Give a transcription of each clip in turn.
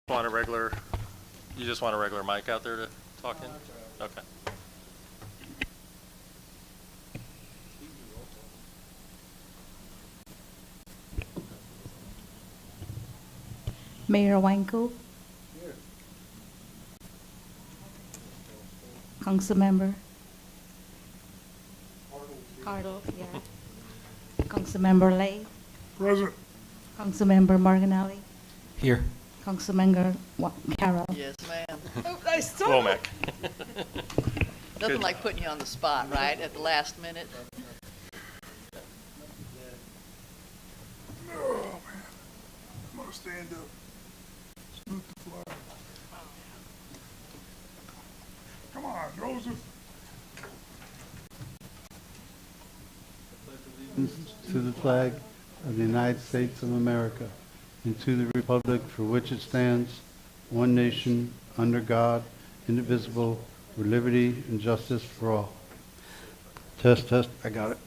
Want a regular, you just want a regular mic out there to talk in? Okay. Mayor Wanko. Here. Councilmember. Cardle, yeah. Councilmember Lay. Present. Councilmember Marginelli. Here. Councilmember Carroll. Yes, ma'am. Womack. Nothing Good. like putting you on the spot, right, at the last minute. Oh, man. I'm going to stand up. Salute the flag. Come on, Joseph. To the flag of the United States of America and to the republic for which it stands, one nation, under God, indivisible, with liberty and justice for all. Test, test. I got it.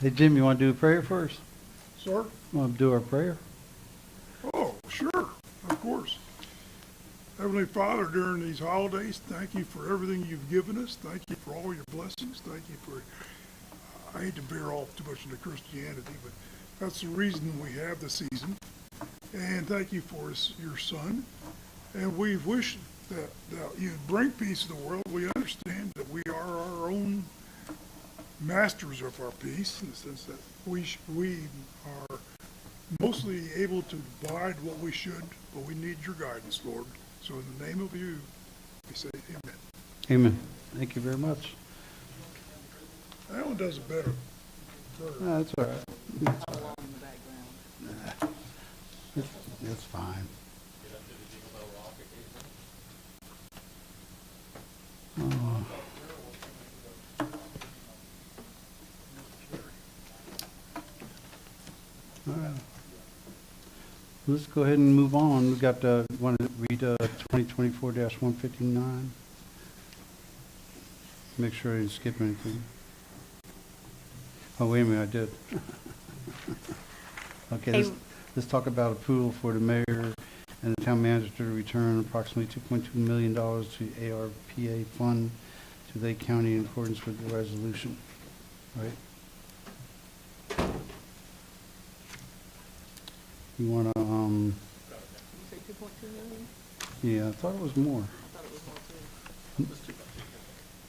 Hey, Jim, you want to do a prayer first? Sir? Want to do our prayer? Oh, sure. Of course. Heavenly Father, during these holidays, thank you for everything you've given us. Thank you for all your blessings. Thank you for, I hate to veer off too much into Christianity, but that's the reason we have the season. And thank you for your son. And we wish that you bring peace to the world. We understand that we are our own masters of our peace, in the sense that we are mostly able to provide what we should, but we need your guidance, Lord. So in the name of you, we say amen. Amen. Thank you very much. That one does it better. That's all right. Along in the background. That's fine. Oh. All right. Let's go ahead and move on. We got want to read 2024-159. Make sure I didn't skip anything. Oh, wait a minute, I did. Okay, Hey. let's talk about approval for the mayor and the town manager to return approximately $2.2 million to ARPA fund to Lake County in accordance with the resolution. Right? You want to, You say 2.2 million? yeah, I thought it was more. I thought it was more too.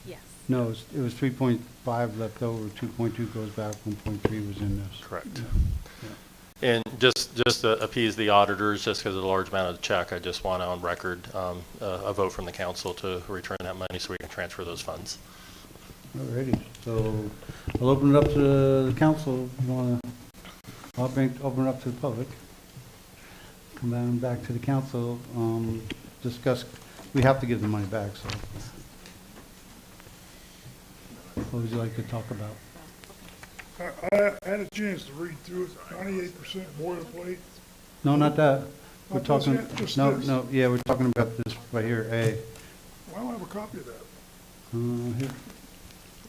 Yes. No, it was 3.5 left over, 2.2 goes back, 1.3 was in this. Correct. Yeah. And just to appease the auditors, just because of the large amount of the check, I just want on record a vote from the council to return that money so we can transfer those funds. Alrighty, so I'll open it up to the council. You want to? I'll open it up to the public. Come down back to the council. Discuss. We have to give the money back. So, what would you like to talk about? I had a chance to read through it. 98% boilerplate. No, not that. We're Not this talking. yet, just No, this. no. Yeah, we're talking about this right here. A. Well, I don't have a copy of that. Here.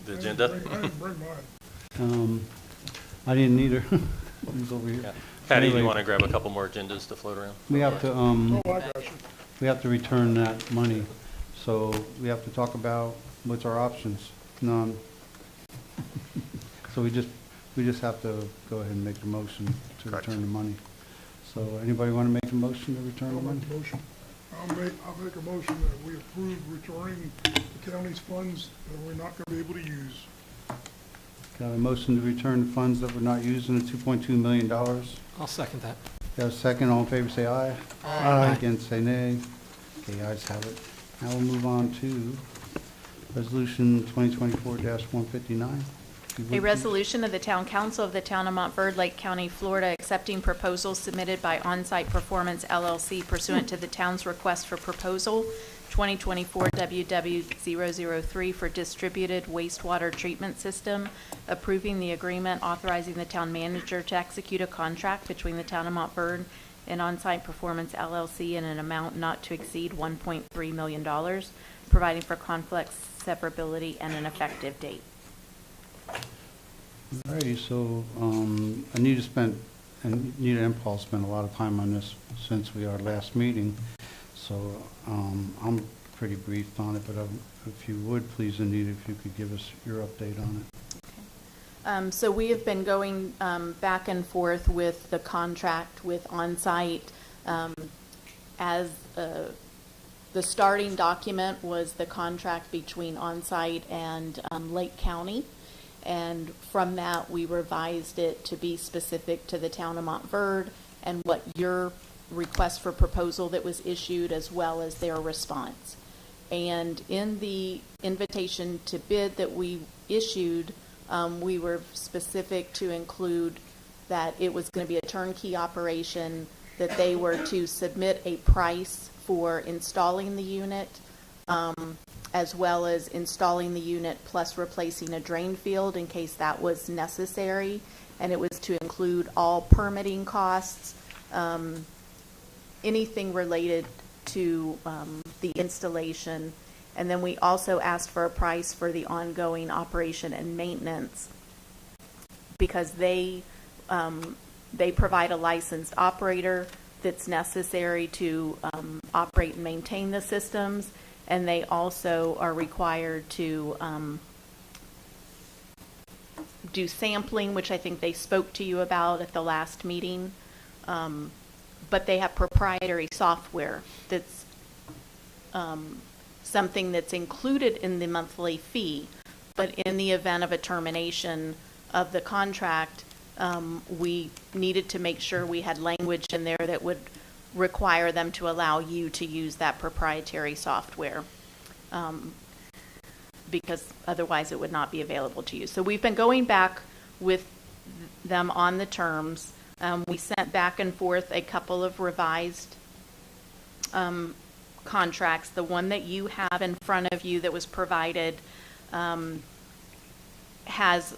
The I agenda? didn't bring mine. I didn't either. He's over here. Yeah. Patty, Anyway. you want to grab a couple more agendas to float around? We have to. Oh, I got you. We have to return that money, so we have to talk about what's our options. None. So we just have to go ahead and make the motion to Correct. return the money. So anybody want to make a motion to return the I'll money? make a motion. I'll make a motion that we approve returning the county's funds that we're not going to be able to use. Got a motion to return the funds that we're not using, the $2.2 million. I'll second that. Got a second, all in favor say aye. Aye. Against say nay. Okay, ayes have it. Now we'll move on to resolution 2024-159. A resolution of the Town Council of the Town of Montverde, Lake County, Florida, accepting proposals submitted by On-Site Performance LLC pursuant to the town's request for proposal 2024 WW003 for distributed wastewater treatment system, approving the agreement authorizing the town manager to execute a contract between the Town of Montverde and On-Site Performance LLC in an amount not to exceed $1.3 million, providing for conflict severability and an effective date. Alrighty, so, Anita and Paul spent a lot of time on this since our last meeting, so, I'm pretty brief on it, but if you would, please, Anita, if you could give us your update on it. So we have been going back and forth with the contract with Onsite. As the starting document was the contract between Onsite and Lake County. And from that, we revised it to be specific to the town of Montverde and what your request for proposal that was issued, as well as their response. And in the invitation to bid that we issued, we were specific to include that it was going to be a turnkey operation, that they were to submit a price for installing the unit, as well as installing the unit plus replacing a drain field in case that was necessary. And it was to include all permitting costs, anything related to the installation. And then we also asked for a price for the ongoing operation and maintenance, because they provide a licensed operator that's necessary to operate and maintain the systems, and they also are required to do sampling, which I think they spoke to you about at the last meeting. But they have proprietary software that's something that's included in the monthly fee, but in the event of a termination of the contract, we needed to make sure we had language in there that would require them to allow you to use that proprietary software, because otherwise it would not be available to you. So we've been going back with them on the terms. We sent back and forth a couple of revised contracts. The one that you have in front of you that was provided has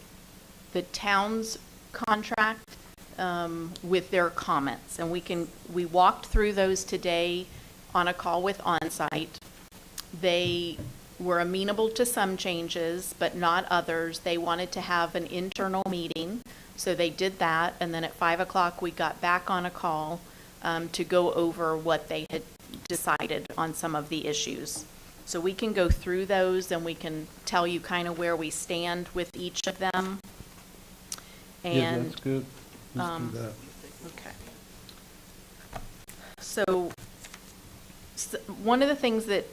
the town's contract with their comments, and we walked through those today on a call with Onsite. They were amenable to some changes, but not others. They wanted to have an internal meeting, so they did that, and then at 5 o'clock we got back on a call to go over what they had decided on some of the issues. So we can go through those, and we can tell you kind of where we stand with each of them. Yeah, And that's good. Let's do that. okay. So one of the things that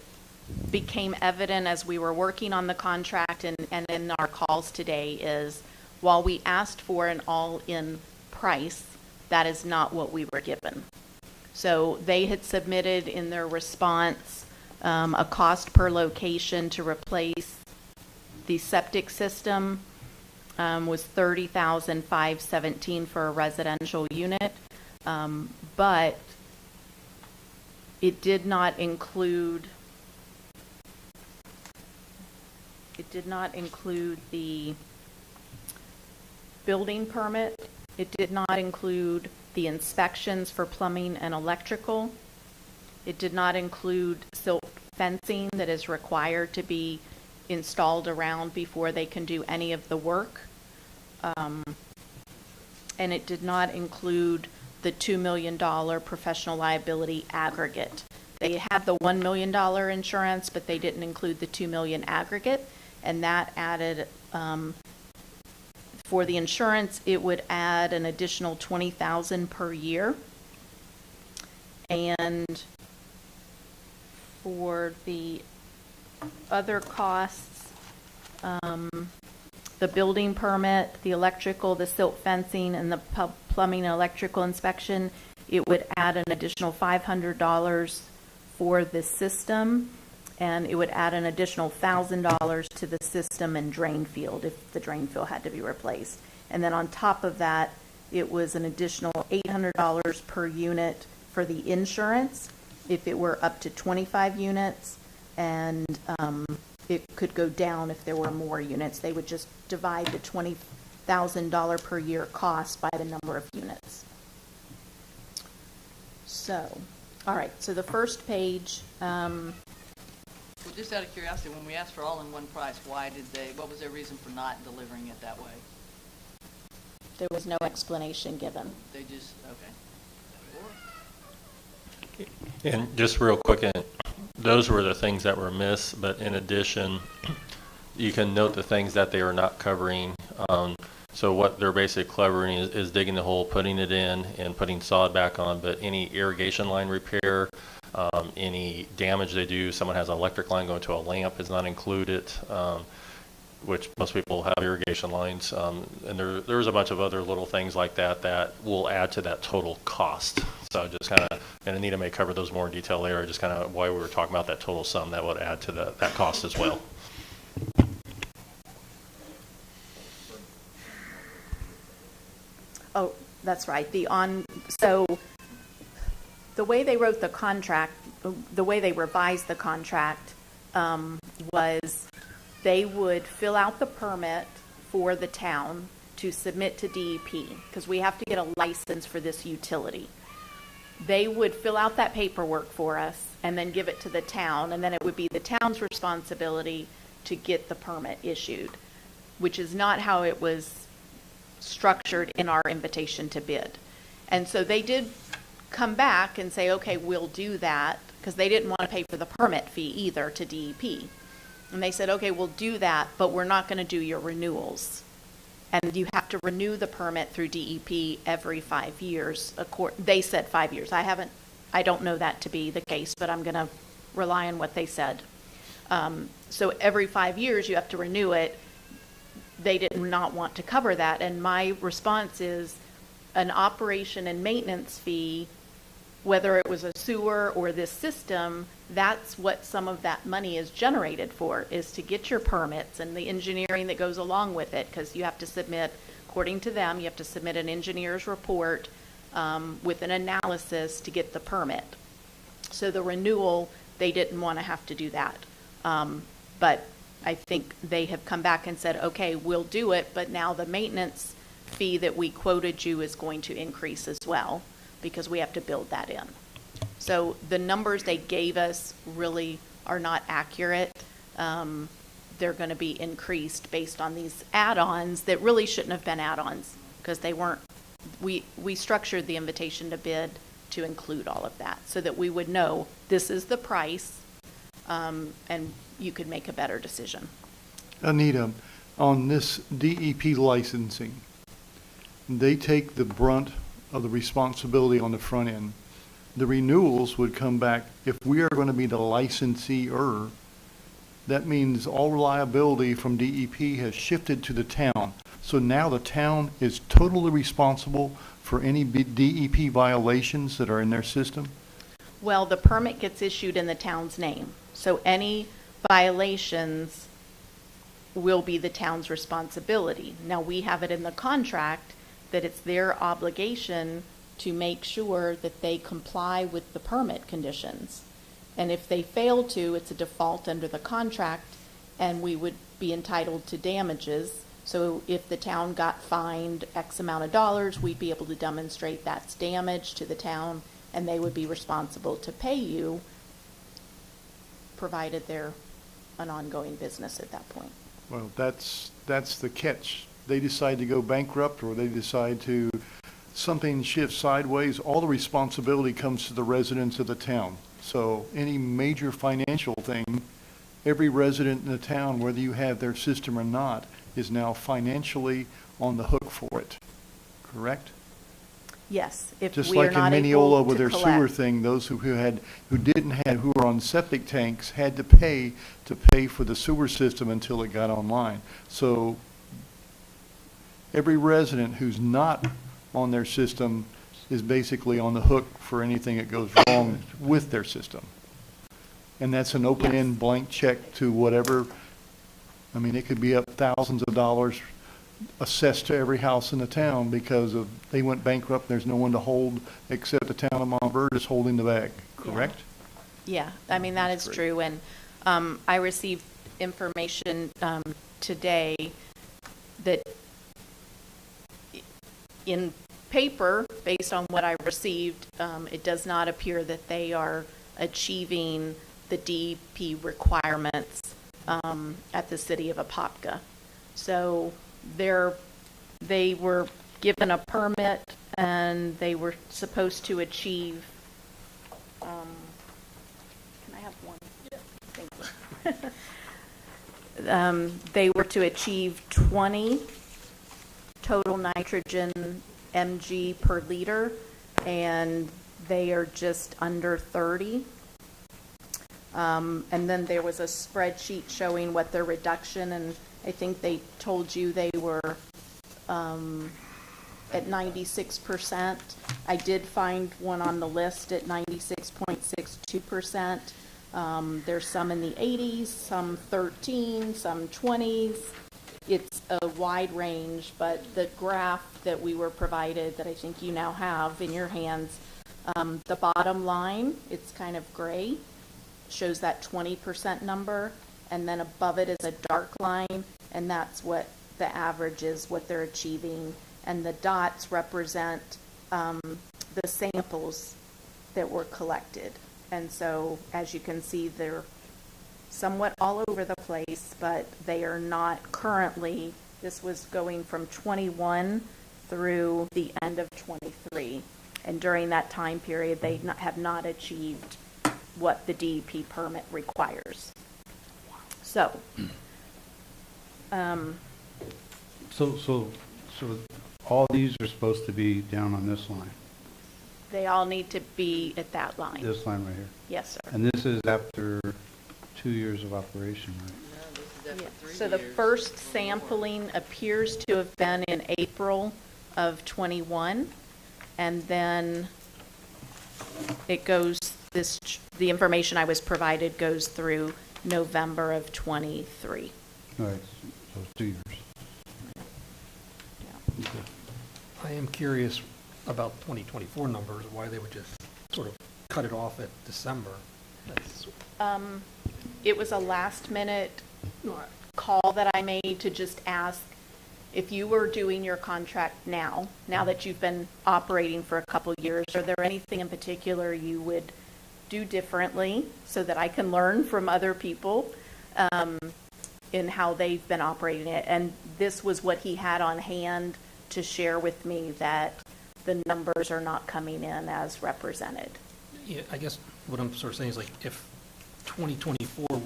became evident as we were working on the contract and in our calls today is, while we asked for an all-in price, that is not what we were given. So they had submitted in their response a cost per location to replace the septic system was $30,517 for a residential unit, but it did not include the building permit. It did not include the inspections for plumbing and electrical. It did not include silt fencing that is required to be installed around before they can do any of the work. And it did not include the $2 million professional liability aggregate. They had the $1 million insurance, but they didn't include the $2 million aggregate, and that added, for the insurance, it would add an additional $20,000 per year. And for the other costs, the building permit, the electrical, the silt fencing, and the plumbing and electrical inspection, it would add an additional $500 for the system, and it would add an additional $1,000 to the system and drain field if the drain field had to be replaced. And then on top of that, it was an additional $800 per unit for the insurance if it were up to 25 units, and it could go down if there were more units. They would just divide the $20,000 per year cost by the number of units. So, all right, so the first page, Well, just out of curiosity, when we asked for all-in-one price, what was their reason for not delivering it that way? There was no explanation given. They just, okay. And just real quick, those were the things that were missed, but in addition, you can note the things that they are not covering. So what they're basically covering is digging the hole, putting it in, and putting sod back on, but any irrigation line repair, any damage they do, someone has an electric line going to a lamp is not included, which most people have irrigation lines. And there's a bunch of other little things like that that will add to that total cost. So just kind of, and Anita may cover those more in detail later, just kind of why we were talking about that total sum that would add to that cost as well. Oh, that's right. So the way they wrote the contract, the way they revised the contract, was they would fill out the permit for the town to submit to DEP, because we have to get a license for this utility. They would fill out that paperwork for us and then give it to the town, and then it would be the town's responsibility to get the permit issued, which is not how it was structured in our invitation to bid. And so they did come back and say, okay, we'll do that, because they didn't want to pay for the permit fee either to DEP. And they said, okay, we'll do that, but we're not going to do your renewals. And you have to renew the permit through DEP every 5 years. They said 5 years. I don't know that to be the case, but I'm going to rely on what they said. So every 5 years you have to renew it. They did not want to cover that. And my response is an operation and maintenance fee, whether it was a sewer or this system, that's what some of that money is generated for, is to get your permits and the engineering that goes along with it, because you have to submit, according to them, you have to submit an engineer's report with an analysis to get the permit. So the renewal, they didn't want to have to do that. But I think they have come back and said, okay, we'll do it, but now the maintenance fee that we quoted you is going to increase as well, because we have to build that in. So the numbers they gave us really are not accurate. They're going to be increased based on these add-ons that really shouldn't have been add-ons, because they weren't. We structured the invitation to bid to include all of that so that we would know this is the price, and you could make a better decision. Anita, on this DEP licensing, they take the brunt of the responsibility on the front end. The renewals would come back, if we are going to be the licensee-er, that means all liability from DEP has shifted to the town. So now the town is totally responsible for any DEP violations that are in their system? Well, the permit gets issued in the town's name, so any violations will be the town's responsibility. Now, we have it in the contract that it's their obligation to make sure that they comply with the permit conditions. And if they fail to, it's a default under the contract, and we would be entitled to damages. So if the town got fined X amount of dollars, we'd be able to demonstrate that's damage to the town, and they would be responsible to pay you, provided they're an ongoing business at that point. Well, that's the catch. They decide to go bankrupt, or they decide to, something shifts sideways, all the responsibility comes to the residents of the town. So any major financial thing, every resident in the town, whether you have their system or not, is now financially on the hook for it, correct? Yes, if Just we are like in not Mineola able with to their collect. sewer thing, those who were on septic tanks had to pay for the sewer system until it got online. So every resident who's not on their system is basically on the hook for anything that goes wrong with their system. And that's an open-end blank check to whatever, I mean, it could be up thousands of dollars assessed to every house in the town because of, they went bankrupt, there's no one to hold except the town of Montverde is holding the bag, correct? Yeah, I mean, that is That's great. true. And I received information today that in paper, based on what I received, it does not appear that they are achieving the DEP requirements at the city of Apopka. So they were given a permit, and they were supposed to achieve, can I have one? Thank you. They were to achieve 20 total nitrogen mg per liter, and they are just under 30. And then there was a spreadsheet showing what their reduction, and I think they told you they were at 96%. I did find one on the list at 96.62%. There's some in the 80s, some 13, some 20s. It's a wide range, but the graph that we were provided, that I think you now have in your hands, the bottom line, it's kind of gray, shows that 20% number, and then above it is a dark line, and that's what the average is, what they're achieving, and the dots represent the samples that were collected. And so, as you can see, they're somewhat all over the place, but they are not currently, this was going from 21 through the end of 23, and during that time period, they have not achieved what the DEP permit requires. So, So all these are supposed to be down on this line, they all need to be at that line. this line right here. Yes, sir. And this is after 2 years of operation, right? No, this is after Yeah. 3 So the years first or more. sampling appears to have been in April of 21, and then it goes, the information I was provided goes through November of 23. All right, so it's 2 years. Okay. I am curious about 2024 numbers, why they would just sort of cut it off at December. That's, It was a last minute no, call that I made to just ask if you were doing your contract now that you've been operating for a couple years, are there anything in particular you would do differently so that I can learn from other people in how they've been operating it? And this was what he had on hand to share with me, that the numbers are not coming in as represented. yeah, I guess what I'm sort of saying is, like, if 2024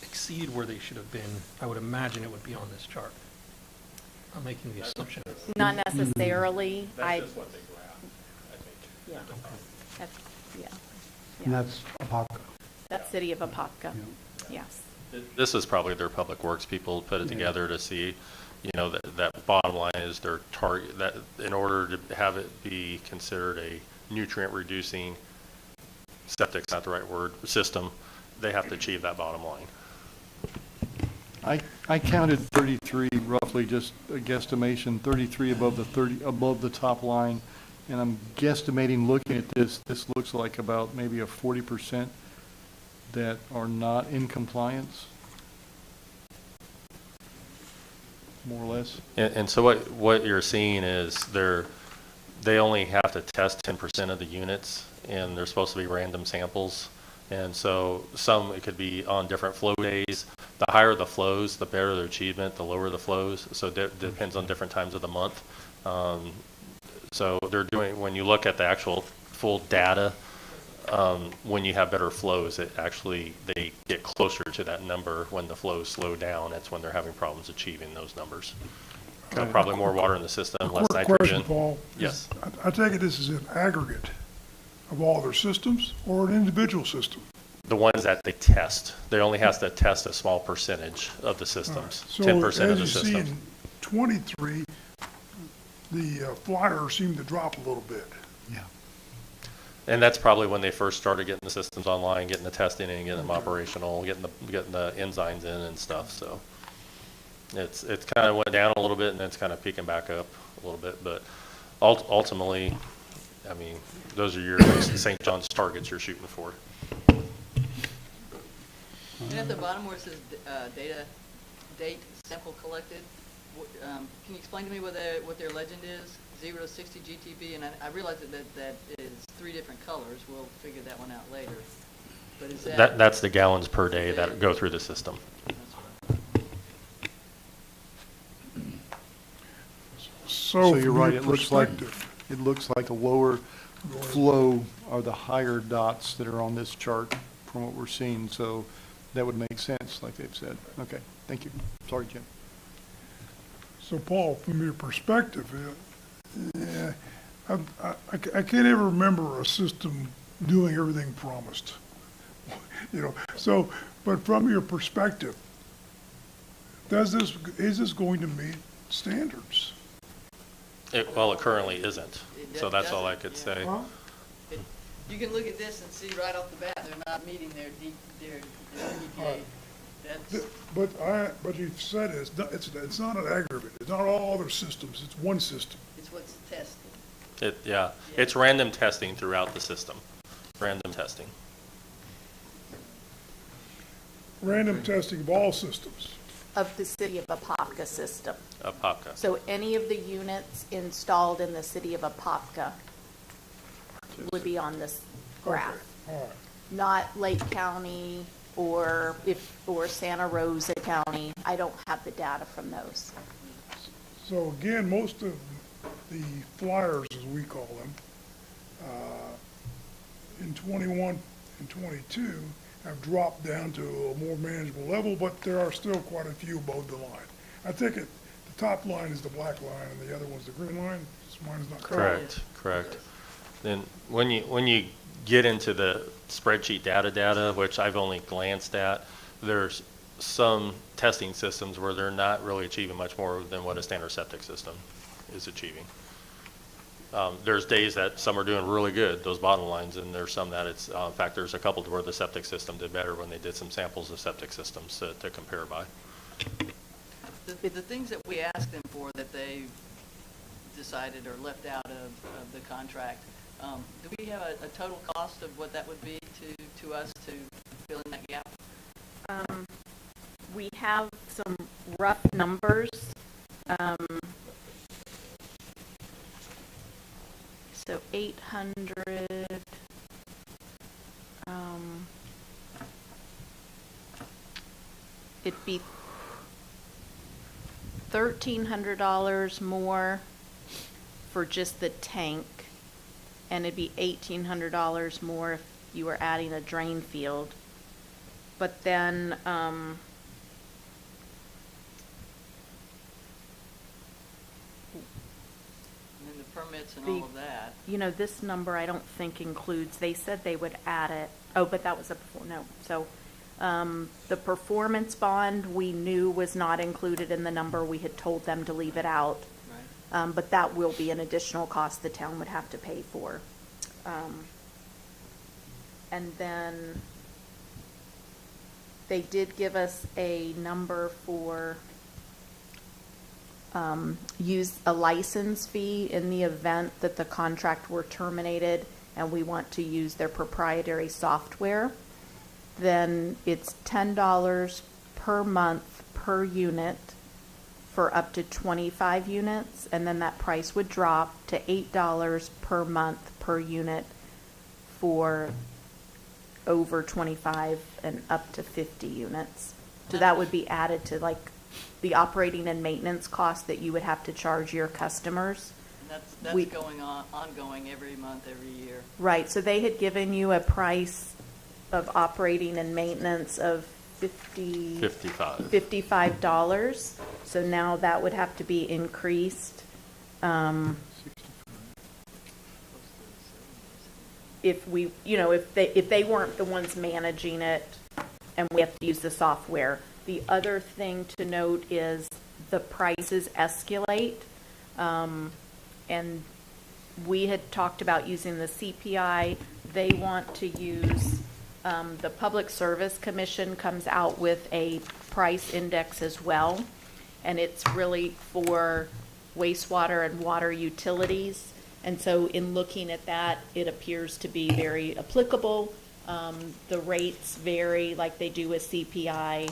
exceed where they should have been, I would imagine it would be on this chart. I'm making the assumption. Not necessarily. That's just what they graph, I think. Yeah. That's, yeah. And Yeah. that's Apopka. That's City of Apopka. Yeah. Yes. This is probably their public works people put it Yeah. together to see, you know, that bottom line is their target, that in order to have it be considered a nutrient reducing, septic's not the right word, system, they have to achieve that bottom line. I counted 33, roughly, just a guesstimation, 33 above the top line, and I'm guesstimating, looking at this looks like about maybe a 40% that are not in compliance, more or less. And so what you're seeing is they only have to test 10% of the units, and they're supposed to be random samples. And so it could be on different flow days. The higher the flows, the better the achievement, the lower the flows. So it depends on different times of the month. So they're doing, when you look at the actual full data, when you have better flows, they get closer to that number. When the flows slow down, that's when they're having problems achieving those numbers. Probably more water in the system, less Quick nitrogen. question, Paul. Yes. I take it this is an aggregate of all their systems or an individual system? The ones that they test, they only have to test a small percentage of the systems, 10% of the So as you see systems. in 23, the flyers seem to drop a little bit. Yeah. And that's probably when they first started getting the systems online, getting the testing and getting them operational, getting the enzymes in and stuff. So it's kind of went down a little bit, and then it's kind of peaking back up a little bit. But ultimately, I mean, those are your St. John's targets you're shooting for. And at the bottom where it says date sample collected, can you explain to me what their legend is? 0 to 60 GTB, and I realize that is 3 different colors. We'll figure that one out later. But is That's the gallons per day that go through the system. So you're from right, your it looks like, perspective, it looks like the lower flow are the higher dots that are on this chart from what we're seeing, so that would make sense, like they've said. Okay, thank you. Sorry, Jim. so Paul, from your perspective, yeah, I can't ever remember a system doing everything promised. You know, so, but from your perspective, is this going to meet standards? Well, it currently isn't, It so that's all I doesn't, could yeah. say. Huh? You can look at this and see right off the bat, they're not meeting their EPA. That's, But you've said it's not an aggregate, it's not all other systems, it's one system. it's what's tested. Yeah, it's random testing throughout the system, random testing. Random testing of all systems. Of the city of Apopka system. Apopka. So any of the units installed in the city of Apopka would be on this graph. Okay, all right. Not Lake County or Santa Rosa County. I don't have the data from those. So again, most of the flyers, as we call them, in 21 and 22 have dropped down to a more manageable level, but there are still quite a few above the line. I think the top line is the black line and the other one's the green line. Mine's not correct. Correct. Then when you get into the spreadsheet data, which I've only glanced at, there's some testing systems where they're not really achieving much more than what a standard septic system is achieving. There's days that some are doing really good, those bottom lines, and there's some that it's, in fact, there's a couple where the septic system did better when they did some samples of septic systems to compare by. The things that we asked them for that they decided or left out of the contract, do we have a total cost of what that would be to us to fill in that gap? We have some rough numbers. So 800, it'd be $1,300 more for just the tank, and it'd be $1,800 more if you were adding a drain field. But then, And then the permits and all of that. you know, this number I don't think includes, they said they would add it. Oh, but that was no. So, the performance bond we knew was not included in the number. We had told them to leave it out. Right. But that will be an additional cost the town would have to pay for. And then they did give us a number for use a license fee in the event that the contract were terminated and we want to use their proprietary software. Then it's $10 per month per unit for up to 25 units, and then that price would drop to $8 per month per unit for over 25 and up to 50 units. So that would be added to like the operating and maintenance cost that you would have to charge your customers. And that's going on, ongoing every month, every year. Right, so they had given you a price of operating and maintenance of $55. So now that would have to be increased. If we, you know, if they weren't the ones managing it and we have to use the software. The other thing to note is the prices escalate. And we had talked about using the CPI. They want to use, the Public Service Commission comes out with a price index as well. And it's really for wastewater and water utilities. And so in looking at that, it appears to be very applicable. The rates vary like they do with CPI,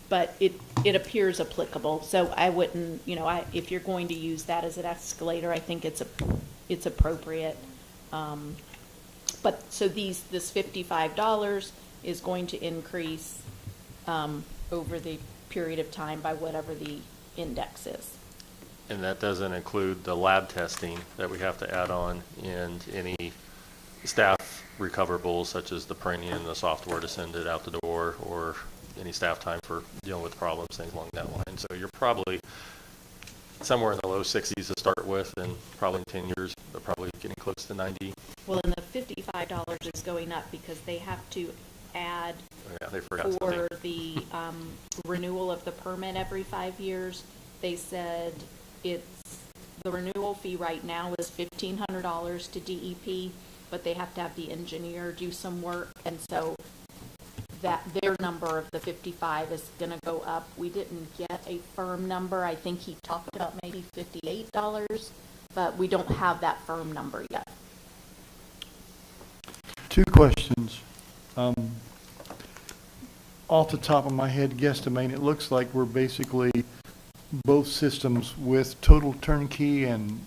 but it appears applicable. So I wouldn't, you know, if you're going to use that as an escalator, I think it's appropriate. But so this $55 is going to increase over the period of time by whatever the index is. And that doesn't include the lab testing that we have to add on and any staff recoverables such as the printing and the software to send it out the door, or any staff time for dealing with problems, things along that line. So you're probably somewhere in the low 60s to start with, and probably in 10 years, they're probably getting close to 90. Well, and the $55 is going up because they have to add Yeah, they forgot for something. the renewal of the permit every 5 years. They said the renewal fee right now is $1,500 to DEP, but they have to have the engineer do some work, and so that their number of the 55 is going to go up. We didn't get a firm number. I think he talked about maybe $58, but we don't have that firm number yet. Two questions. Off the top of my head, guesstimate, it looks like we're basically both systems with total turnkey and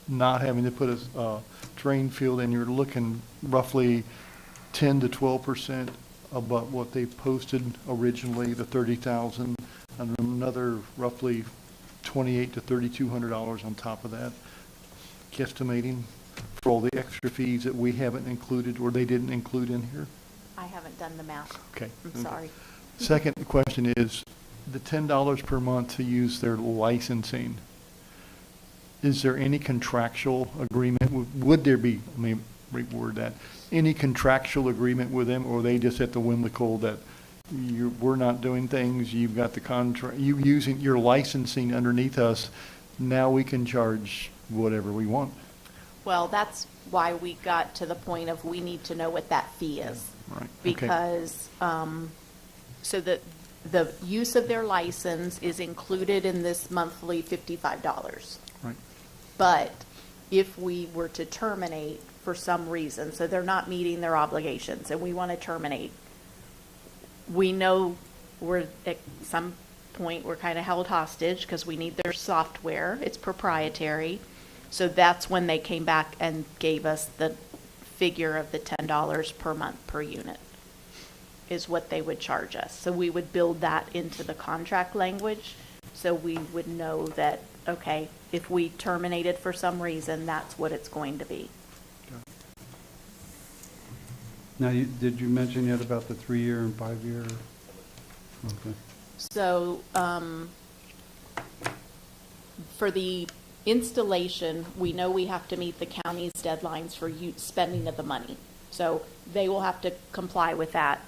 not having to put a drain field in. You're looking roughly 10 to 12% above what they posted originally, the 30,000, and another roughly $2,800 to $3,200 on top of that, guesstimating for all the extra fees that we haven't included or they didn't include in here. I haven't done the math. Okay. I'm sorry. Second question is the $10 per month to use their licensing. Is there any contractual agreement? Would there be, let me reword that, any contractual agreement with them, or are they just at the whimsical that we're not doing things, you've got the contract, you using your licensing underneath us, now we can charge whatever we want? Well, that's why we got to the point of we need to know what that fee is. Right. Okay. Because, so that the use of their license is included in this monthly $55. Right. But if we were to terminate for some reason, so they're not meeting their obligations and we want to terminate, we know we're at some point we're kind of held hostage because we need their software. It's proprietary. So that's when they came back and gave us the figure of the $10 per month per unit is what they would charge us. So we would build that into the contract language so we would know that, okay, if we terminated for some reason, that's what it's going to be. Now, did you mention yet about the 3-year and 5-year? Okay. So for the installation, we know we have to meet the county's deadlines for spending of the money. So they will have to comply with that.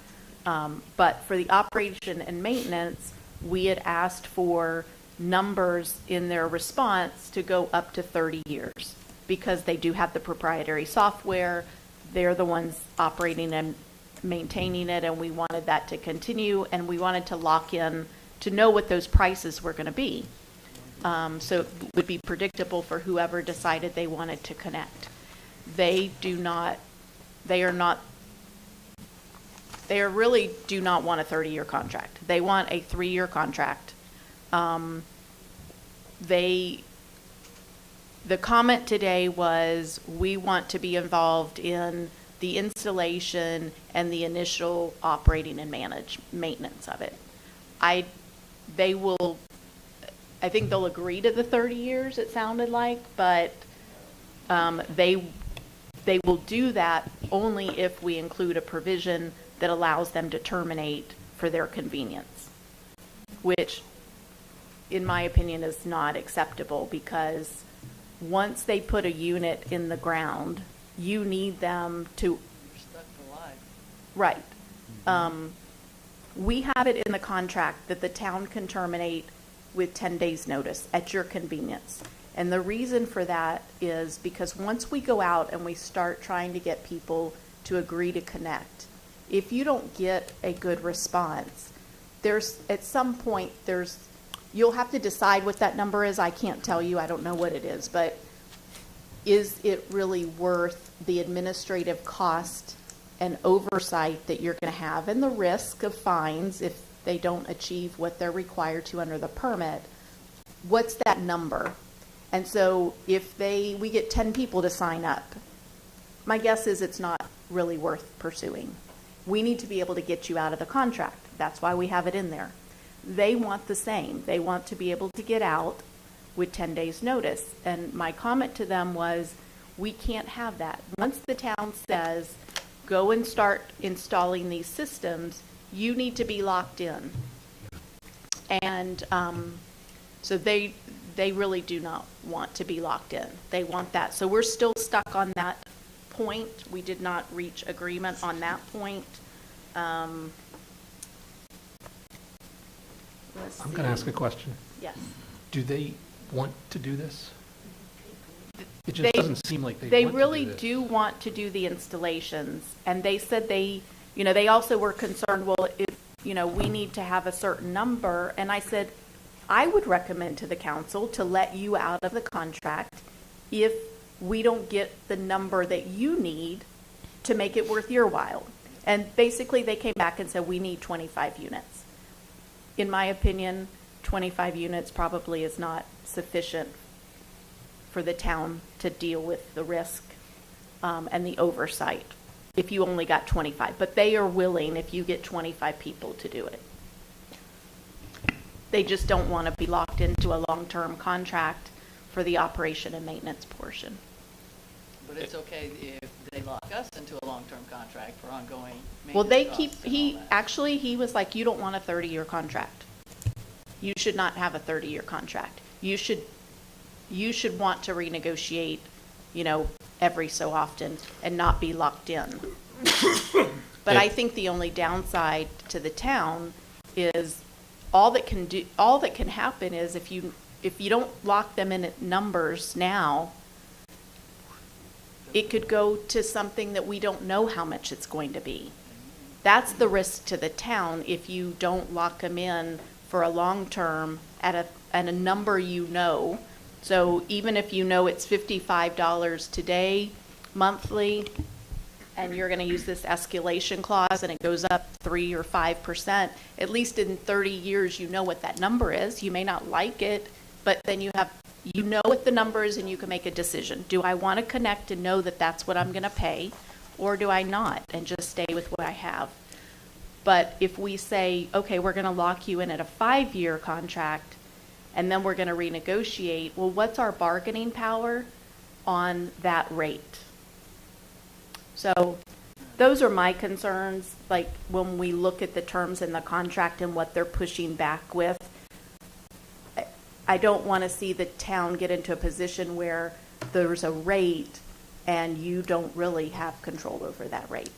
But for the operation and maintenance, we had asked for numbers in their response to go up to 30 years because they do have the proprietary software. They're the ones operating and maintaining it, and we wanted that to continue, and we wanted to lock in to know what those prices were going to be. So it would be predictable for whoever decided they wanted to connect. They really do not want a 30-year contract. They want a 3-year contract. The comment today was, we want to be involved in the installation and the initial operating and maintenance of it. I think they'll agree to the 30 years, it sounded like, but they will do that only if we include a provision that allows them to terminate for their convenience, which, in my opinion, is not acceptable because once they put a unit in the ground, you need them to... Stuck for life. Right. We have it in the contract that the town can terminate with 10 days notice at your convenience. And the reason for that is because once we go out and we start trying to get people to agree to connect, if you don't get a good response, at some point you'll have to decide what that number is. I can't tell you, I don't know what it is, but is it really worth the administrative cost and oversight that you're going to have and the risk of fines if they don't achieve what they're required to under the permit? What's that number? And so if we get 10 people to sign up, my guess is it's not really worth pursuing. We need to be able to get you out of the contract. That's why we have it in there. They want the same. They want to be able to get out with 10 days notice. And my comment to them was, we can't have that. Once the town says, go and start installing these systems, you need to be locked in. And so they really do not want to be locked in. They want that. So we're still stuck on that point. We did not reach agreement on that point. I'm Let's going to see. ask a question. Yes. Do they want to do this? It just They- doesn't seem like they They want to really do this. do want to do the installations, and they said they also were concerned, well, if, we need to have a certain number, and I said, I would recommend to the council to let you out of the contract if we don't get the number that you need to make it worth your while. And basically, they came back and said, we need 25 units. In my opinion, 25 units probably is not sufficient for the town to deal with the risk and the oversight if you only got 25. But they are willing, if you get 25 people, to do it. They just don't want to be locked into a long-term contract for the operation and maintenance portion. But it's okay if they lock us into a long-term contract for ongoing maintenance Well, they costs keep, and all that. he was like, you don't want a 30-year contract. You should not have a 30-year contract. You should want to renegotiate, every so often and not be locked in. But I think the only downside to the town is all that can happen is if you don't lock them in at numbers now, it could go to something that we don't know how much it's going to be. That's the risk to the town if you don't lock them in for a long term at a number So even if it's $55 today, monthly, and you're going to use this escalation clause and it goes up 3 or 5%, at least in 30 years, you know what that number is. You may not like it, but then you know what the number is and you can make a decision. Do I want to connect and know that that's what I'm going to pay, or do I not and just stay with what I have? But if we say, okay, we're going to lock you in at a 5-year contract, and then we're going to renegotiate, well, what's our bargaining power on that rate? So those are my concerns, like when we look at the terms in the contract and what they're pushing back with. I don't want to see the town get into a position where there's a rate and you don't really have control over that rate.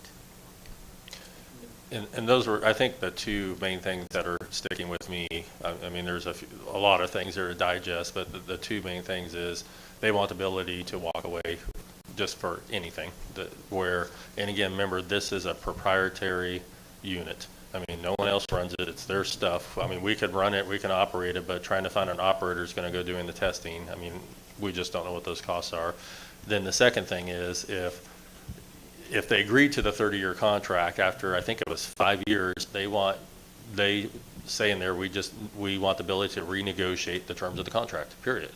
And those were, I think, the two main things that are sticking with me. I mean, there's a lot of things there to digest, but the two main things is they want the ability to walk away just for anything. And again, remember, this is a proprietary unit. I mean, no one else runs it. It's their stuff. I mean, we could run it, we can operate it, but trying to find an operator is going to go doing the testing. I mean, we just don't know what those costs are. Then the second thing is if they agree to the 30-year contract after, I think it was 5 years, they say in there, we want the ability to renegotiate the terms of the contract, period.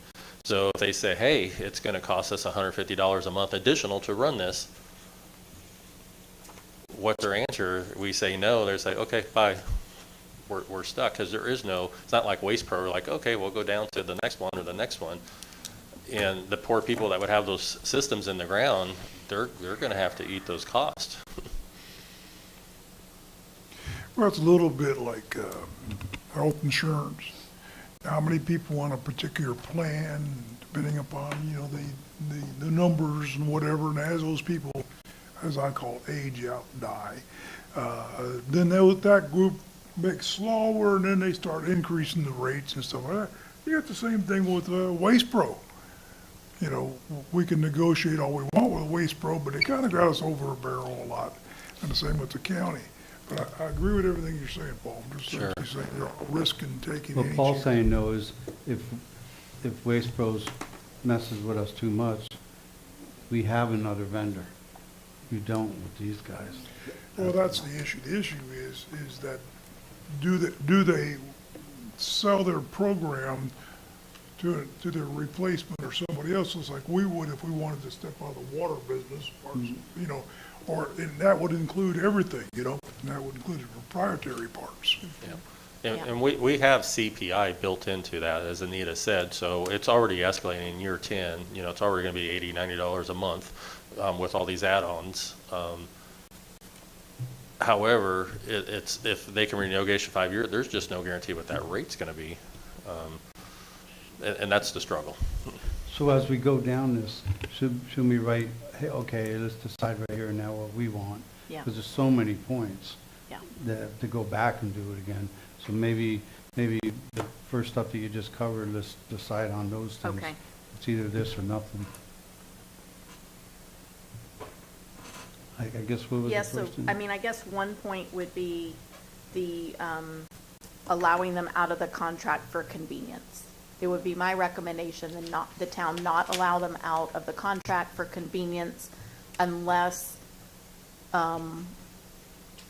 So if they say, hey, it's going to cost us $150 a month additional to run this, what's their answer? We say no, they say, okay, bye. We're stuck, because it's not like Waste Pro, like, okay, we'll go down to the next one or the next one. And the poor people that would have those systems in the ground, they're going to have to eat those costs. Well, it's a little bit like health insurance. How many people on a particular plan, depending upon, the numbers and whatever, and as those people, as I call it, age out and die, then that group makes slower, and then they start increasing the rates and stuff like that. You got the same thing with Waste Pro. We can negotiate all we want with Waste Pro, but it kind of got us over a barrel a lot, and the same with the county. But I agree with everything you're saying, Paul. I'm just Sure. saying you're risking taking What any Paul's chance. saying though is if Waste Pros messes with us too much, we have another vendor. You don't with these guys. Well, that's the issue. The issue is that do they sell their program to their replacement or somebody else, just like we would if we wanted to step out of the water business, or and that would include everything, and that would include the proprietary parts. Yeah. And, Yeah. and we have CPI built into that, as Anita said, so it's already escalating in year 10. You know, it's already going to be $80, $90 a month with all these add-ons. However, it's if they can renegotiate 5 years, there's just no guarantee what that rate's going to be. And that's the struggle. So as we go down this, should we write, hey, okay, let's decide right here and now what we want? Yeah. Because there's so many points Yeah. that to go back and do it again. So maybe the first stuff that you just covered, let's decide on those things. Okay. It's either this or nothing. I guess what was the Yes, so, first thing? I mean, I guess one point would be the, allowing them out of the contract for convenience. It would be my recommendation that not, the town not allow them out of the contract for convenience unless,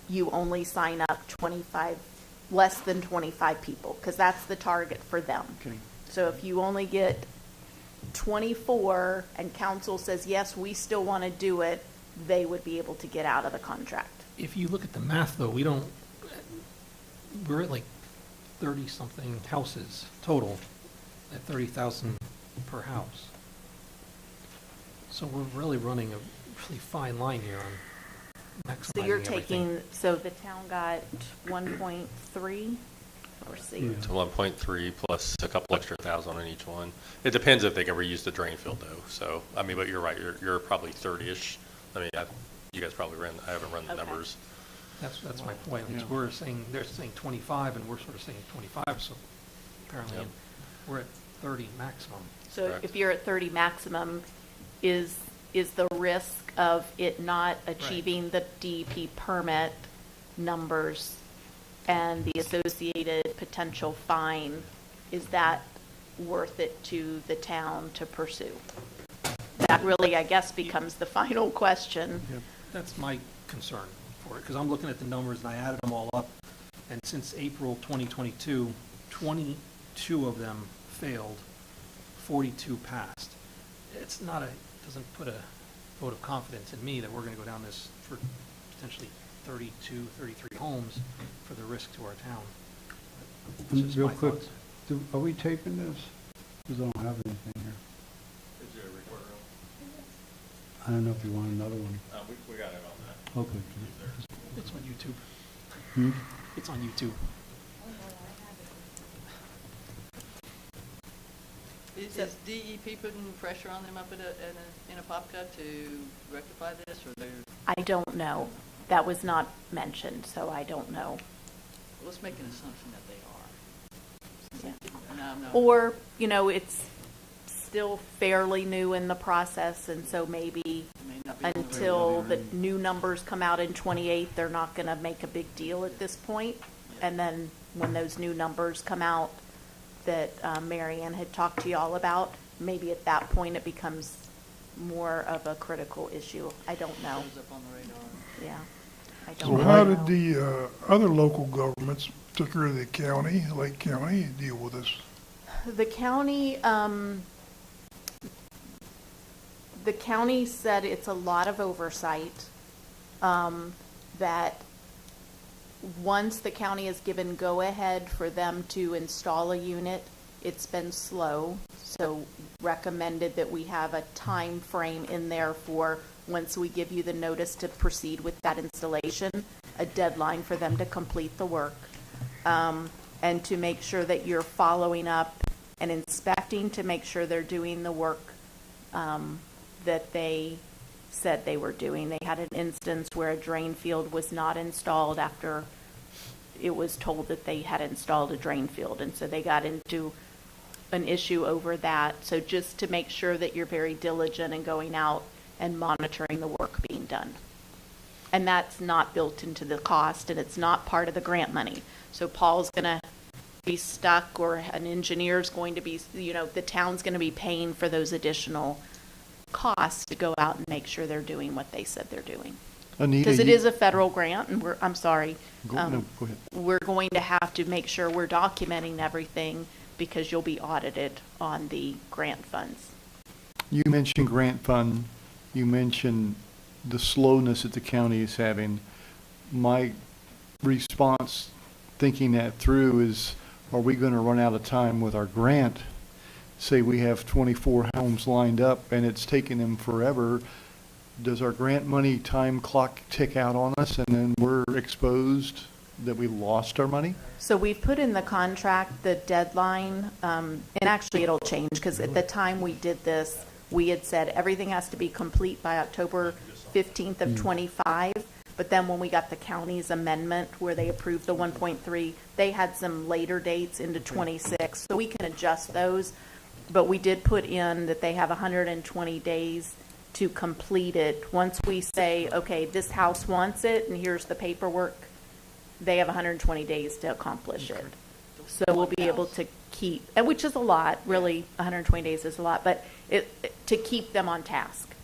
you only sign up 25, less than 25 people, because that's the target for them. Okay. So if you only get 24 and council says, yes, we still want to do it, they would be able to get out of the contract. If you look at the math, though, we're at like 30-something houses total, at 30,000 per house. So we're really running a really fine line here on maximizing So you're everything. taking, so the town got 1.3, or see, Yeah. To 1.3 plus a couple extra thousand on each one. It depends if they ever use the drain field though. So, I mean, but you're right, you're probably 30-ish. I mean, you guys probably I haven't run the Okay. numbers. That's my point. Yeah. We're saying, they're saying 25, and we're sort of saying 25, so apparently Yep. we're at 30 maximum. so Correct. if you're at 30 maximum, is the risk of it not achieving the DEP permit numbers and the associated potential fine, is that worth it to the town to pursue? That really, I guess, becomes the final question. That's my concern for it, because I'm looking at the numbers and I added them all up, and since April 2022, 22 of them failed, 42 passed. It's not doesn't put a vote of confidence in me that we're going to go down this for potentially 32, 33 homes for the risk to our town. It's And just real my quick, thoughts. are we taping this? Because I don't have anything here. Is there a recorder I don't know if you want another one. on? We got it on that. Okay. It's on YouTube. Hmm? It's on YouTube. Is DEP putting pressure on them up in a pop cut to rectify this, or they're, I don't know. That was not mentioned, so I don't know. let's make an assumption that they are. Yeah. No, I'm not. Or, you know, it's still fairly new in the process, and so maybe May not be on the until the radar. new numbers come out in 28, they're not going to make a big deal at this point. And then when those new numbers come out that Mary Ann had talked to you all about, maybe at that point it becomes more of a critical issue. I don't know. Shows up on the radar. Yeah. I So don't how know. did the other local governments, particularly the county, Lake County, deal with this? The county said it's a lot of oversight, that once the county has given go-ahead for them to install a unit, it's been slow, so recommended that we have a time frame in there for, once we give you the notice to proceed with that installation, a deadline for them to complete the work, and to make sure that you're following up and inspecting to make sure they're doing the work that they said they were doing. They had an instance where a drain field was not installed after it was told that they had installed a drain field, and so they got into an issue over that. So just to make sure that you're very diligent in going out and monitoring the work being done. And that's not built into the cost, and it's not part of the grant money. So Paul's going to be stuck, or an engineer's going to be, you know, the town's going to be paying for those additional costs to go out and make sure they're doing what they said they're doing. Anita, Because it is a federal grant, and go ahead. go ahead. We're going to have to make sure we're documenting everything, because you'll be audited on the grant funds. You mentioned grant fund, you mentioned the slowness that the county is having. My response thinking that through is, are we going to run out of time with our grant? Say we have 24 homes lined up and it's taking them forever. Does our grant money time clock tick out on us and then we're exposed that we lost our money? So we've put in the contract the deadline, and actually it'll change, because at the time we did this, we had said everything has to be complete by October 15th of '25. But then when we got the county's amendment where they approved the 1.3, they had some later dates into '26. So we can adjust those. But we did put in that they have 120 days to complete it. Once we say, okay, this house wants it and here's the paperwork, they have 120 days to accomplish it. So we'll be able to keep, and which is a lot, really, 120 days is a lot, but to keep them on task.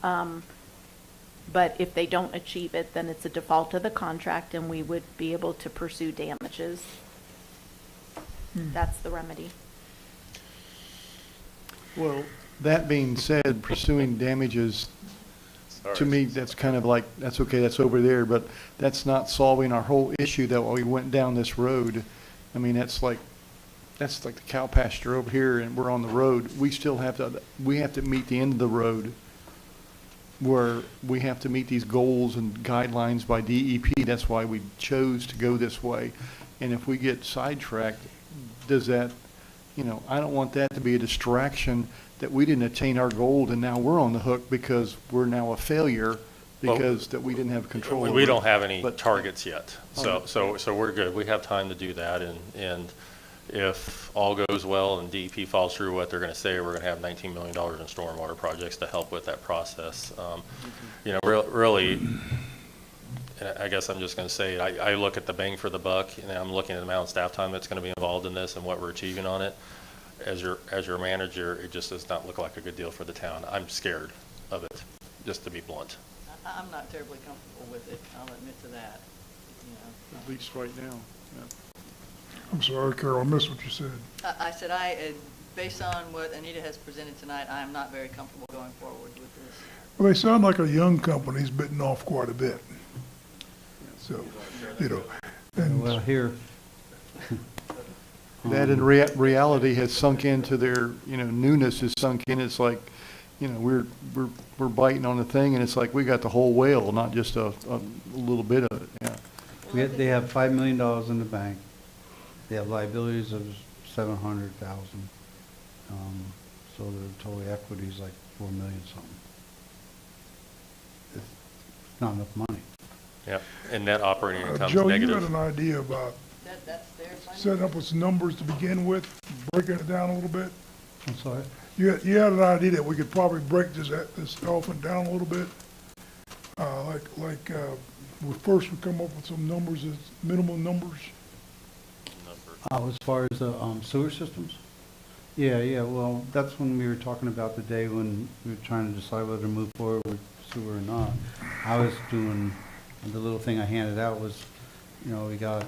But if they don't achieve it, then it's a default of the contract and we would be able to pursue damages. That's the remedy. Well, that being said, pursuing damages, to me, that's kind of like, that's okay, that's over there, but that's not solving our whole issue that while we went down this road. I mean, that's like the cow pasture over here and we're on the road. We still have to meet the end of the road where we have to meet these goals and guidelines by DEP. That's why we chose to go this way. And if we get sidetracked, does that, I don't want that to be a distraction that we didn't attain our goal and now we're on the hook because we're now a failure because that we didn't have control over. We don't have any But- targets yet, so we're good. We have time to do that, and if all goes well and DEP follows through what they're going to say, we're going to have $19 million in stormwater projects to help with that process. Really, I guess I'm just going to say, I look at the bang for the buck, and I'm looking at the amount of staff time that's going to be involved in this and what we're achieving on it. As your manager, it just does not look like a good deal for the town. I'm scared of it, just to be blunt. I'm not terribly comfortable with it, I'll admit to that, At least right now. I'm sorry, Carol, I missed what you said. I said, based on what Anita has presented tonight, I am not very comfortable going forward with this. Well, they sound like a young company's bitten off quite a bit. So, and Well, here, That in reality has sunk into their, newness has sunk in. It's like, we're biting on the thing and it's like we got the whole whale, not just a little bit of it, yeah. they have $5 million in the bank. They have liabilities of $700,000. So their total equity is like $4 million something. It's not enough money. Yeah, and net operating income's Joe, you had negative. an idea about That's their finance. setting up with some numbers to begin with, breaking it down a little bit. I'm sorry? You had an idea that we could probably break this elephant down a little bit. We first would come up with some numbers as minimum numbers. As far as the sewer systems? Yeah, well, that's when we were talking about the day when we were trying to decide whether to move forward with sewer or not. I was doing, the little thing I handed out was, we got,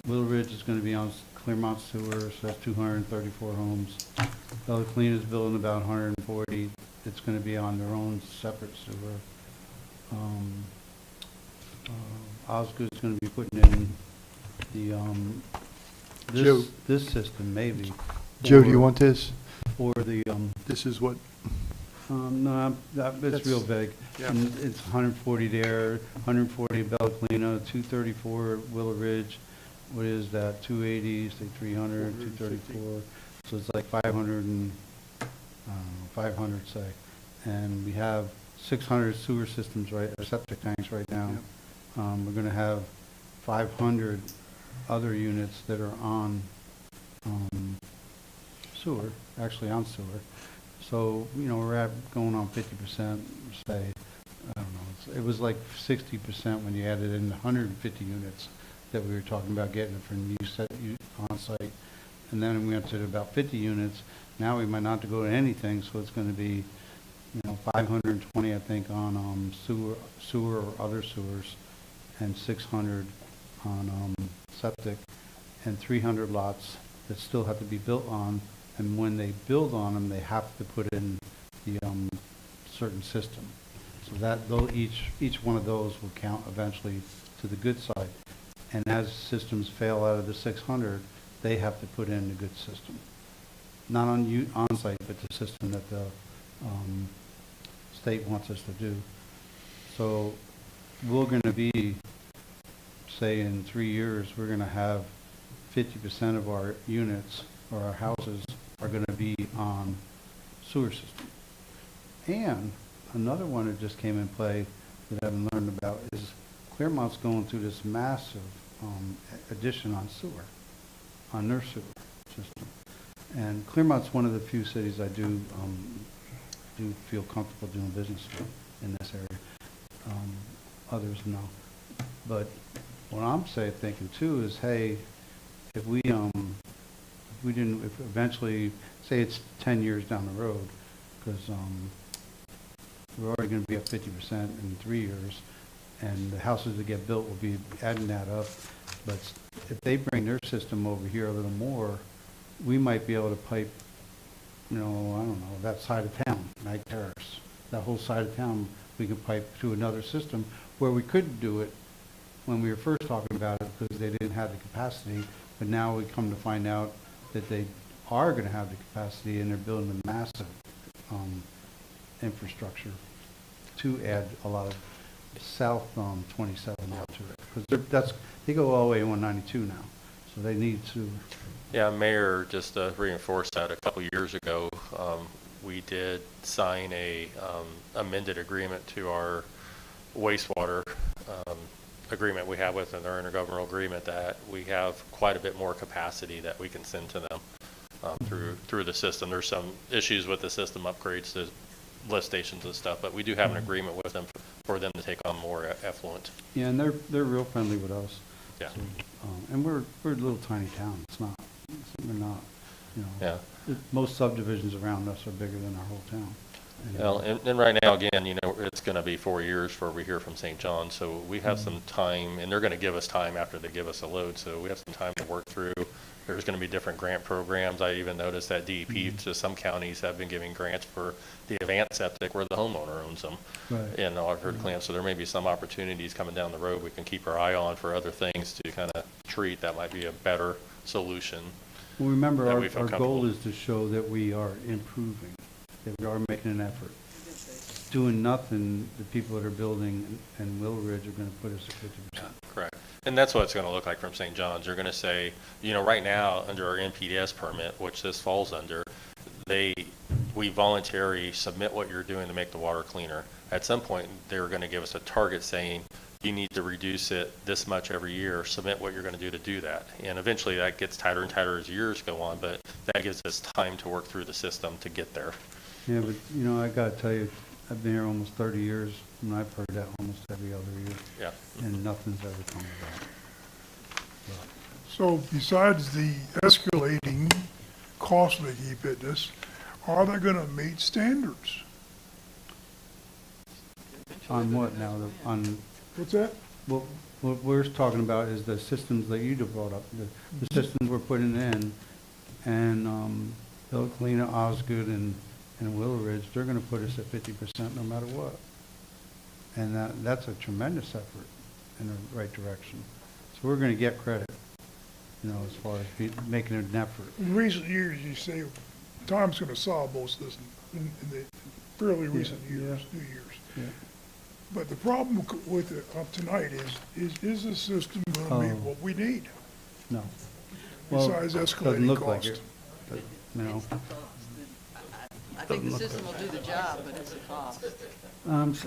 Willow Ridge is gonna be on Clearmont Sewer, so that's 234 homes. Bella Clean is building about 140. It's gonna be on their own separate sewer. Osgood's gonna be putting in the, Joe. this system maybe. Joe, do you want this? Or the, This is what, no, it's That's- real big. yeah. And it's 140 there, 140 Bella Cleena, 234 Willow Ridge. What is that, 280, say 300, 234. So it's like 500 and, 500 say. And we have 600 sewer systems or septic tanks right now. We're gonna have 500 other units that are on, sewer, actually on sewer. So, we're going on 50%, say, I don't know, it was like 60% when you added in the 150 units that we were talking about getting from on site. And then we went to about 50 units. Now we might not have to go to anything, so it's gonna be, 520, I think, on, sewer or other sewers, and 600 on, septic, and 300 lots that still have to be built on. And when they build on them, they have to put in the certain system. So that each one of those will count eventually to the good side. And as systems fail out of the 600, they have to put in a good system. Not on site, but the system that the state wants us to do. So we're going to be, say in 3 years, we're going to have 50% of our units or our houses are going to be on sewer system. And another one that just came in play that I haven't learned about is Clearmont's going through this massive addition on sewer, on their sewer system. And Clearmont's one of the few cities I do feel comfortable doing business with in this area. Others no. But what I'm thinking too is, hey, if we eventually, say it's 10 years down the road, because we're already going to be at 50% in 3 years, and the houses that get built will be adding that up. But if they bring their system over here a little more, we might be able to pipe, I don't know, that side of town, Night Terrace, that whole side of town, we could pipe to another system where we couldn't do it when we were first talking about it because they didn't have the capacity. But now we come to find out that they are going to have the capacity, and they're building a massive infrastructure to add a lot of South 27 out to it, because they go all the way to 192 now, so they need to. Yeah, Mayor, just to reinforce that, a couple years ago, we did sign a amended agreement to our wastewater agreement we have with them, our intergovernmental agreement, that we have quite a bit more capacity that we can send to them through the system. There's some issues with the system upgrades to lift stations and stuff, but we do have an agreement with them for them to take on more effluent. Yeah, and they're real friendly with us. Yeah. So, and we're a little tiny town. We're not, Yeah. Most subdivisions around us are bigger than our whole town. Well, and right now, again, it's going to be 4 years before we hear from St. John, so we have some time, and they're going to give us time after they give us a load, so we have some time to work through. There's going to be different grant programs. I even noticed that DEP to some counties have been giving grants for the advanced septic where the homeowner owns them in Crawford Clan. So there may be some opportunities coming down the road we can keep our eye on for other things to kind of treat that might be a better solution. Well, remember, that our we feel goal comfortable. is to show that we are improving, that we are making an effort. Doing nothing, the people that are building in Willow Ridge are going to put us at 50%. Correct. And that's what it's going to look like from St. John's. They're going to say, right now, under our NPDS permit, which this falls under, we voluntarily submit what you're doing to make the water cleaner. At some point, they're going to give us a target saying, you need to reduce it this much every year, submit what you're going to do that. And eventually that gets tighter and tighter as years go on, but that gives us time to work through the system to get there. Yeah, but, I got to tell you, I've been here almost 30 years, and I've heard that almost every other year. Yeah. And nothing's ever come about. So besides the escalating cost they keep at us, are they gonna meet standards? On what now? What's that? What we're talking about is the systems that you brought up, the systems we're putting in, and Bill Kalina, Osgood, and Willow Ridge, they're going to put us at 50% no matter what. And that's a tremendous effort in the right direction. So we're going to get credit, as far as making an effort. In recent years, you say time's gonna solve most of this in the fairly recent years, 2 years. Yeah. But the problem with it tonight is the system gonna be what we need? No. Besides doesn't escalating look like cost. it. But, I think the system will do the job, but it's the cost.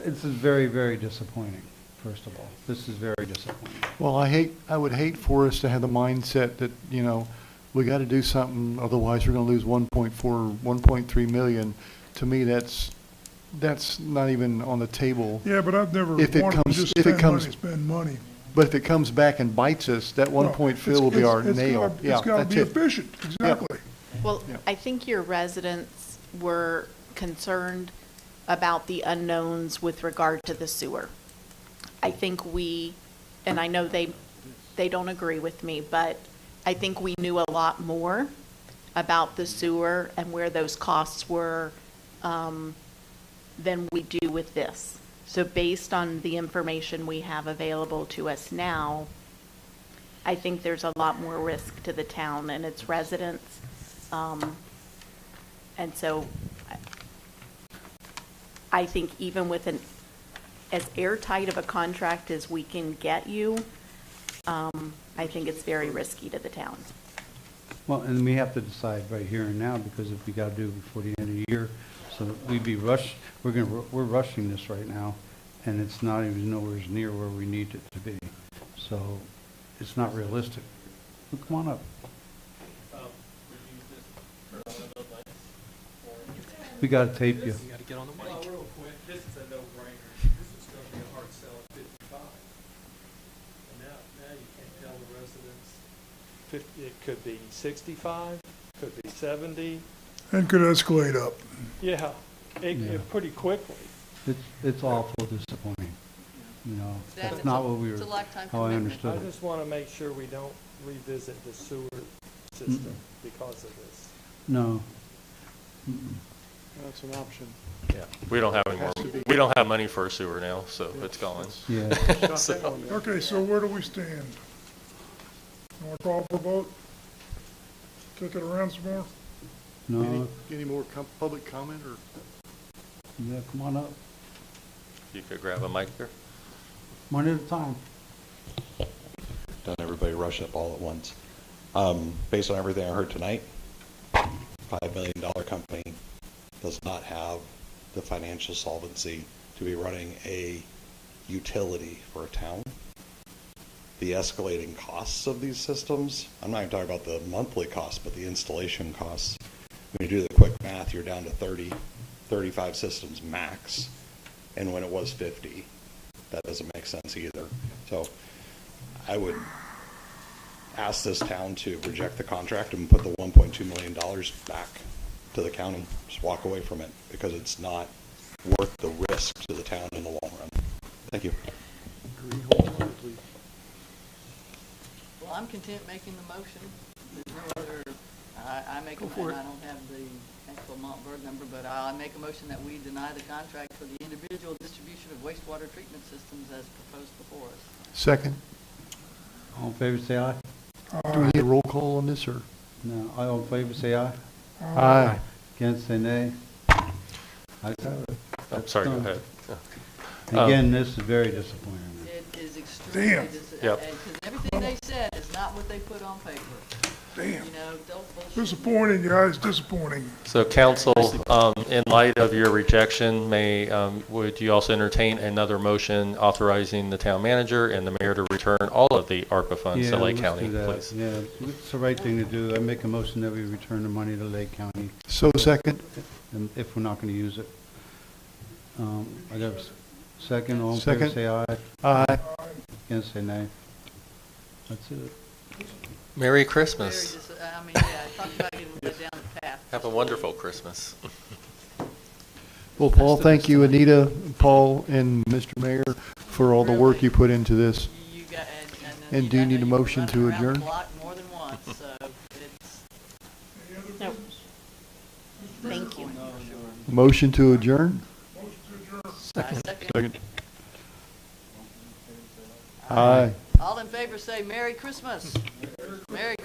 It's very, very disappointing, first of all. This is very disappointing. Well, I would hate for us to have the mindset that, we got to do something, otherwise we're going to lose 1.3 million. To me, that's not even on the table. Yeah, but I've never If it wanted to comes- just if it spend comes- money. But if it comes back and bites us, that 1.4 will be our nail. It's gotta that's be it. efficient, exactly. Well, Yeah. I think your residents were concerned about the unknowns with regard to the sewer. I think and I know they don't agree with me, but I think we knew a lot more about the sewer and where those costs were than we do with this. So based on the information we have available to us now, I think there's a lot more risk to the town and its residents. And so I think even with as airtight of a contract as we can get you, I think it's very risky to the town. Well, and we have to decide right here and now, because if we got to do it before the end of the year, so we'd be rushed, we're rushing this right now, and it's not even nowhere near where we need it to be. So it's not realistic. Well, come on up. We got to tape you. You gotta get on the mic. Well, real quick, this is a no-brainer. This is gonna be a hard sell at 55. And now you can't tell the residents, it could be 65, could be 70. And could escalate up. Yeah, Yeah. pretty quickly. It's awful disappointing. You know, Dan, that's not what we it's were, a lifetime how I commitment. understood I it. just want to make sure we don't revisit the sewer system because of this. No. That's an option. Yeah, we don't have any more, we don't have money for a sewer now, so it's gone. Yeah. So- Okay, so where do we stand? You want to call for a vote? Kick it around some more? No. Any more public comment, or? Yeah, come on up. You could grab a mic there. One at a time. Don't everybody rush up all at once. Based on everything I heard tonight, $5 million company does not have the financial solvency to be running a utility for a town. The escalating costs of these systems, I'm not even talking about the monthly costs, but the installation costs. When you do the quick math, you're down to 30, 35 systems max. And when it was 50, that doesn't make sense either. So I would ask this town to reject the contract and put the $1.2 million back to the county. Just walk away from it, because it's not worth the risk to the town in the long run. Thank you. Agree wholeheartedly. Well, I'm content making the motion. There's no other, I make, Go and for it. I don't have the actual Montverde number, but I make a motion that we deny the contract for the individual distribution of wastewater treatment systems as proposed before us. Second. All in favor, say aye. Do we need a roll call on this, or? No, all in favor, say aye. Aye. Against, say nay. Ayes have it. I'm sorry, go done. ahead. Again, this is very disappointing. It is extremely, Damn. Yep. because everything they said is not what they put on paper. Damn. You know, don't bullshit. Disappointing, guys, disappointing. So council, in light of your rejection, would you also entertain another motion authorizing the town manager and the mayor to return all of the ARPA funds to Lake let's County, do that. please? Yeah, it's the right thing to do. I make a motion that we return the money to Lake County, So second. and if we're not going to use it. I got a second, all in favor, Second. say aye. Aye. Against, say nay. That's it. Merry Very Christmas. I mean, yeah, talk about getting led down the path. Have a wonderful Christmas. Well, Paul, thank you, Anita, Paul, and Mr. Mayor, for all the work you put into this. You got, And do you need a motion to adjourn? More than once, so it's. Nope. Thank you. Motion to adjourn? Second. Second. Aye. All in favor say Merry Christmas. Merry